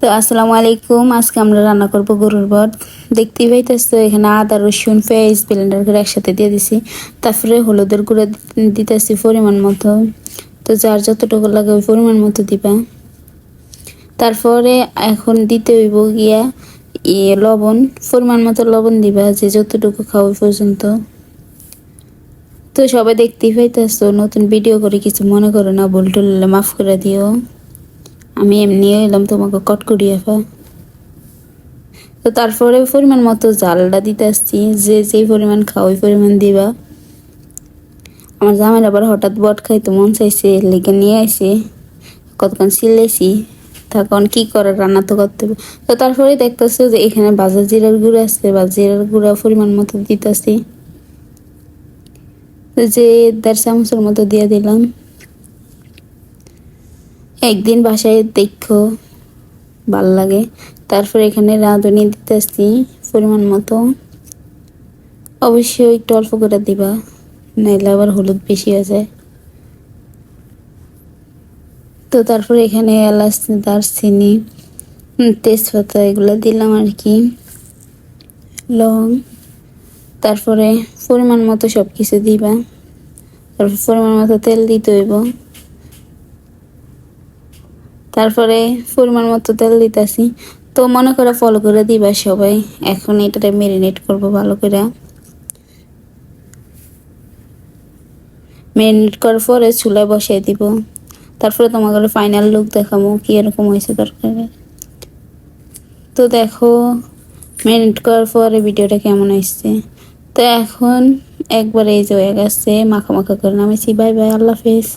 তো আসসালামু আলাইকুম। আজকে আমরা রান্না করব গরুর ভর্ত। দেখতেই পাইতেছো এখানে আদা রসুন পেঁয়াজ ব্লেন্ডার করে একসাথে দিয়ে দিছি। তারপরে হলুদের গুঁড়া দিতেছি পরিমাণ মতো। তো যার যতটুকু লাগে ওই পরিমাণ মতো দিবা। তারপরে এখন দিতে হইব গিয়া লবণ, পরিমাণ মতো লবণ দিবা, যে যতটুকু খাওয়া পর্যন্ত। তো সবাই দেখতেই পাইতেছো নতুন ভিডিও করে কিছু মনে করো না, ভুল টুল মাফ করে দিও। আমি এমনি এলাম তোমাকে কট করিয়ে ফা। তো তারপরে পরিমাণ মতো জালটা দিতে আসছি, যে যেই পরিমাণ খাও ওই পরিমাণ দিবা। আমার জামাইয়ের আবার হঠাৎ বট খাইতে মন চাইছে, লেগে নিয়ে আসে, কতক্ষণ চিল্লাইছি, তখন কি করার, রান্না তো করতে হবে। তো তারপরে দেখতেছো যে এখানে ভাজা জিরার গুঁড়া আছে, বা জিরার গুঁড়া পরিমাণ মতো দিতেছি, যে 1.5 চামচের মতো দিয়ে দিলাম। একদিন বাসায় দেখো ভাল লাগে। তারপর এখানে রাঁধুনি দিতেছি পরিমাণ মতো, অবশ্যই একটু অল্প করে দিবা, নাইলে আবার হলুদ বেশি হয়ে যায়। তো তারপর এখানে এলাচ, দারচিনি, তেজপাতা এগুলো দিলাম আর কি, লং। তারপরে পরিমাণ মতো সব কিছু দিবা। তারপর পরিমাণ মতো তেল দিতে হইব। তারপরে পরিমাণ মতো তেল দিতেছি। তো মনে করে ফলো করে দিবা সবাই। এখন এটাতে ম্যারিনেট করবো ভালো করে। ম্যারিনেট করার পরে চুলায় বসাই দিব। তারপরে তোমাকে ফাইনাল লুক দেখাবো কি এরকম হয়েছে তরকারি। তো দেখো ম্যারিনেট করার পরে ভিডিওটা কেমন আসছে। তো এখন একবারে এই যে হয়ে গেছে, মাখা মাখা করে নামেছি। বাই বাই, আল্লাহ হাফেজ।